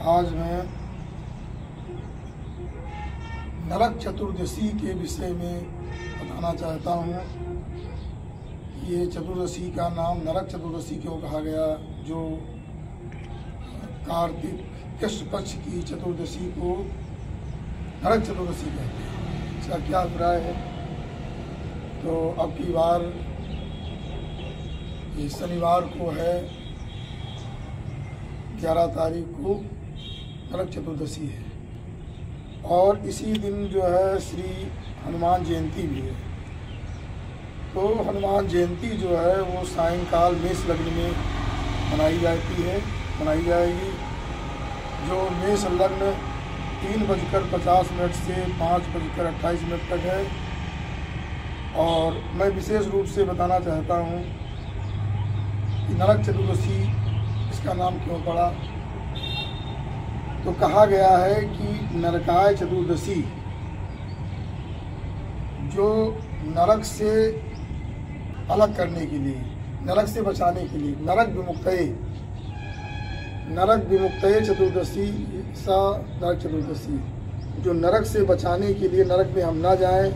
आज मैं नरक चतुर्दशी के विषय में बताना चाहता हूँ। ये चतुर्दशी का नाम नरक चतुर्दशी क्यों कहा गया, जो कार्तिक कृष्ण पक्ष की चतुर्दशी को नरक चतुर्दशी कहते हैं। इसका क्या अभिप्राय है? तो अब की बार ये शनिवार को है, 11 तारीख को नरक चतुर्दशी है और इसी दिन जो है श्री हनुमान जयंती भी है। तो हनुमान जयंती जो है वो सायंकाल मेष लग्न में मनाई जाएगी। जो मेष लग्न 3:50 से 5:28 तक है। और मैं विशेष रूप से बताना चाहता हूँ कि नरक चतुर्दशी इसका नाम क्यों पड़ा। तो कहा गया है कि नरकाय चतुर्दशी, जो नरक से अलग करने के लिए, नरक से बचाने के लिए, नरक विमुक्तये चतुर्दशी सा नरक चतुर्दशी, जो नरक से बचाने के लिए, नरक में हम ना जाएं।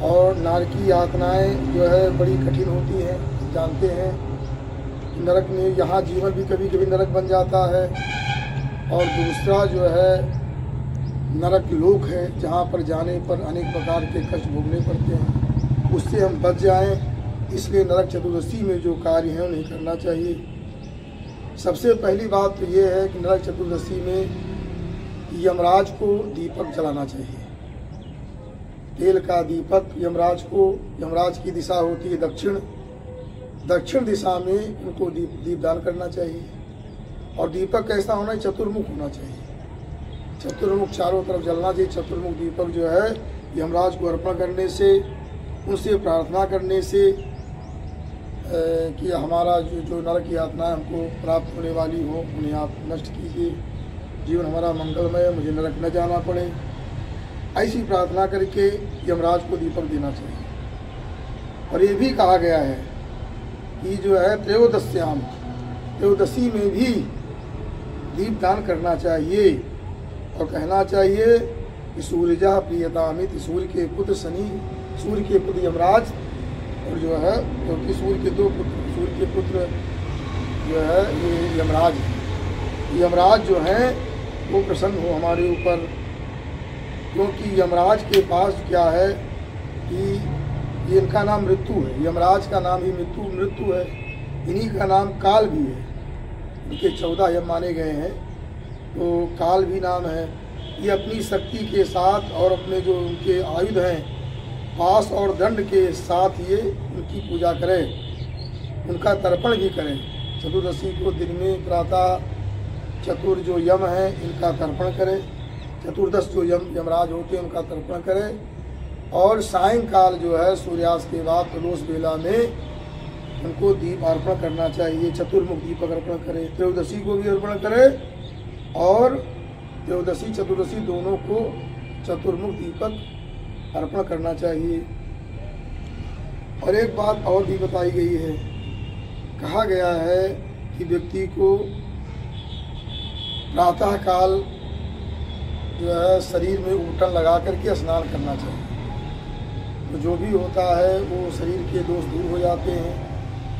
और नरकी यातनाएं जो है बड़ी कठिन होती हैं, जानते हैं। नरक में यहाँ जीवन भी कभी कभी नरक बन जाता है। और दूसरा जो है नरक लोक है, जहाँ पर जाने पर अनेक प्रकार के कष्ट भोगने पड़ते हैं। उससे हम बच जाएं, इसलिए नरक चतुर्दशी में जो कार्य हैं उन्हें करना चाहिए। सबसे पहली बात तो ये है कि नरक चतुर्दशी में यमराज को दीपक जलाना चाहिए। तेल का दीपक यमराज की दिशा होती है दक्षिण दिशा में उनको दीपदान करना चाहिए। और दीपक कैसा होना है? चतुर्मुख होना चाहिए। चतुर्मुख चारों तरफ जलना चाहिए। चतुर्मुख दीपक जो है यमराज को अर्पण करने से, उनसे प्रार्थना करने से कि हमारा जो नरक की यातनाएं हमको प्राप्त होने वाली हो उन्हें आप नष्ट कीजिए, जीवन हमारा मंगलमय, मुझे नरक न जाना पड़े, ऐसी प्रार्थना करके यमराज को दीपक देना चाहिए। और ये भी कहा गया है कि जो है त्रयोदशी में भी दीपदान करना चाहिए। और कहना चाहिए कि सूर्यजा प्रियतामित, सूर्य के पुत्र शनि, सूर्य के पुत्र यमराज, और जो है क्योंकि सूर्य के पुत्र जो है ये यमराज है। यमराज जो है वो प्रसन्न हो हमारे ऊपर, क्योंकि यमराज के पास क्या है कि ये इनका नाम मृत्यु है। यमराज का नाम ही मृत्यु है। इन्हीं का नाम काल भी है। इनके 14 यम माने गए हैं, तो काल भी नाम है। ये अपनी शक्ति के साथ और अपने जो उनके आयुध हैं, पास और दंड के साथ ये उनकी पूजा करें, उनका तर्पण भी करें। चतुर्दशी को दिन में प्रातः चतुर जो यम हैं इनका तर्पण करें। चतुर्दश जो यमराज होते हैं उनका तर्पण करें। और सायंकाल जो है सूर्यास्त के बाद प्रदोष बेला में उनको दीप अर्पण करना चाहिए। चतुर्मुख दीपक अर्पण करें। त्रयोदशी को भी अर्पण करें और त्रयोदशी चतुर्दशी दोनों को चतुर्मुख दीपक अर्पण करना चाहिए। और एक बात और भी बताई गई है, कहा गया है कि व्यक्ति को प्रातः काल जो है शरीर में उबटन लगा करके स्नान करना चाहिए। तो जो भी होता है वो शरीर के दोष दूर हो जाते हैं।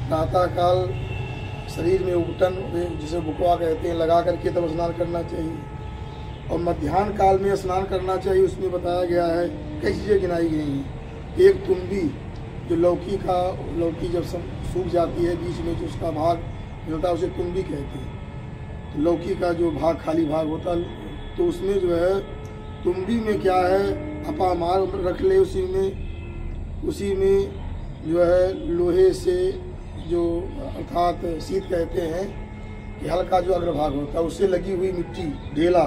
प्रातः काल शरीर में उबटन, जिसे बुकवा कहते हैं, लगा करके तब स्नान करना चाहिए। और मध्याह्न काल में स्नान करना चाहिए। उसमें बताया गया है कई चीज़ें गिनाई गई हैं। एक तुम्बी, जो लौकी जब सूख जाती है, बीच में जो उसका भाग मिलता है उसे तुम्बी कहते हैं। तो लौकी का जो भाग, खाली भाग होता है, तो उसमें जो है तुम्बी में क्या है, अपामार रख ले। उसी में जो है लोहे से, जो अर्थात शीत कहते हैं कि हल्का जो अग्रभाग होता है, उससे लगी हुई मिट्टी, ढेला।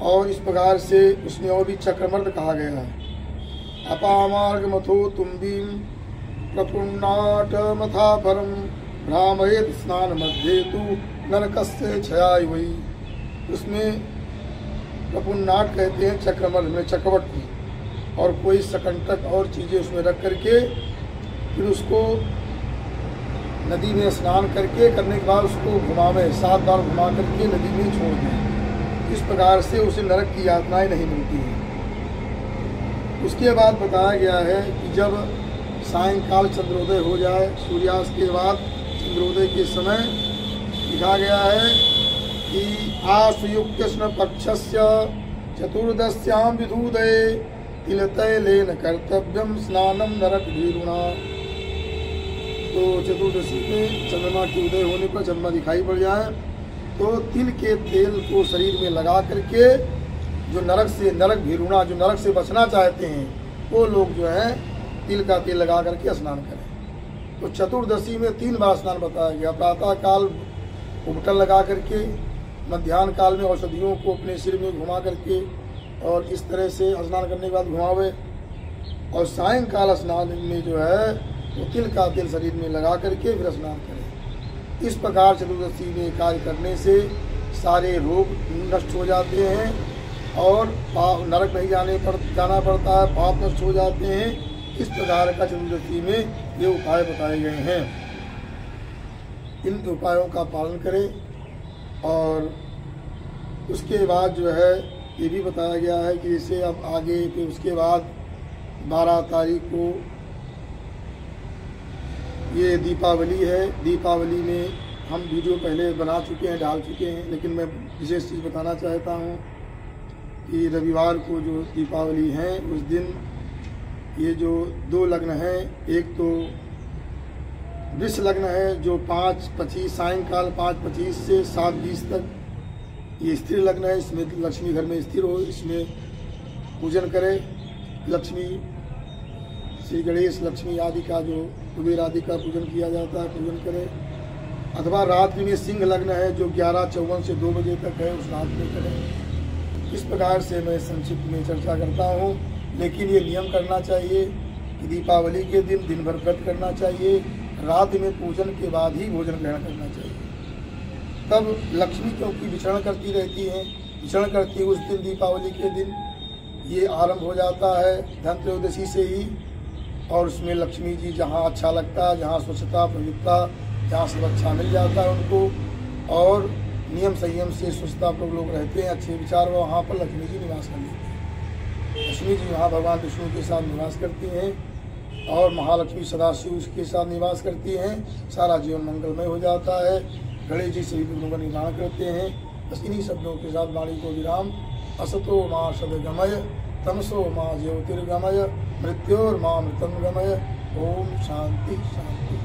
और इस प्रकार से उसमें और भी चक्रमर्द कहा गया है। अपामार्ग मथो तुम्बीम प्रपुन्नाट मथापरम भ्रामयेत स्नान मध्य तु नरकस्य छयाय वही। उसमें प्रपुन्नाट कहते हैं चक्रमर्द में, चक्रवट की, और कोई सकंटक और चीज़ें उसमें रख करके फिर उसको नदी में स्नान करने के बाद उसको घुमावे, 7 बार घुमा करके नदी में छोड़ दें। इस प्रकार से उसे नरक की यातनाएं नहीं मिलती हैं। उसके बाद बताया गया है कि जब सायंकाल चंद्रोदय हो जाए, सूर्यास्त के बाद चंद्रोदय के समय लिखा गया है कि आश्वयुक्त कृष्ण पक्षस्य चतुर्दश्याम विधूदये तिलतैलेन कर्तव्यम स्नानम नरक भीरुणा। तो चतुर्दशी में चंद्रमा के उदय होने पर चंद्रमा दिखाई पड़ जाए तो तिल के तेल को शरीर में लगा करके जो नरक भीरुणा, जो नरक से बचना चाहते हैं वो लोग जो है तिल का तेल लगा करके स्नान करें। तो चतुर्दशी में 3 बार स्नान बताया गया। प्रातः काल उबटन लगा करके, मध्याह्न काल में औषधियों को अपने सिर में घुमा करके और इस तरह से स्नान करने के बाद घुमावे, और सायंकाल स्नान में जो है वो तिल का तेल शरीर में लगा करके फिर स्नान करें। इस प्रकार चतुर्दशी में कार्य करने से सारे रोग नष्ट हो जाते हैं और नरक नहीं जाना पड़ता है, पाप नष्ट हो जाते हैं। इस प्रकार का चतुर्दशी में ये उपाय बताए गए हैं। इन उपायों का पालन करें। और उसके बाद जो है ये भी बताया गया है कि जैसे अब आगे फिर उसके बाद 12 तारीख को ये दीपावली है। दीपावली में हम वीडियो पहले बना चुके हैं, डाल चुके हैं, लेकिन मैं विशेष चीज़ बताना चाहता हूँ कि रविवार को जो दीपावली है उस दिन ये जो 2 लग्न हैं, एक तो वृष लग्न है जो 5:25 सायंकाल 5:25 से 7:20 तक ये स्थिर लग्न है। इसमें लक्ष्मी घर में स्थिर हो, इसमें पूजन करें। लक्ष्मी श्री गणेश लक्ष्मी आदि का जो कुबेर आदि का पूजन किया जाता है, पूजन करें। अथवा रात्रि में सिंह लग्न है जो 11:54 से 2 बजे तक है, उस रात में करें। इस प्रकार से मैं संक्षिप्त में चर्चा करता हूँ, लेकिन ये नियम करना चाहिए कि दीपावली के दिन दिन भर व्रत करना चाहिए, रात में पूजन के बाद ही भोजन ग्रहण करना चाहिए। तब लक्ष्मी क्योंकि विचरण करती रहती हैं, विचरण करती है उस दिन दीपावली के दिन ये आरंभ हो जाता है धनत्रयोदशी से ही। और उसमें लक्ष्मी जी जहाँ अच्छा लगता है, जहाँ स्वच्छता पवित्रता, जहाँ सब अच्छा मिल जाता है उनको, और नियम संयम से स्वच्छता पर लोग रहते हैं, अच्छे विचार, वहाँ पर लक्ष्मी जी निवास कर लेते हैं। लक्ष्मी जी वहाँ भगवान विष्णु के साथ निवास करती हैं और महालक्ष्मी सदाशिव उसके साथ निवास करती हैं। सारा जीवन मंगलमय हो जाता है। गणेश जी सभी विघ्नों का निवारण करते हैं। बस इन्हीं शब्दों के साथ वाणी को विराम। असतो माँ सदगमय तमसो माँ ज्योतिर्गमय मृत्योर्मा मृतंगमय। ओम शांति शांति।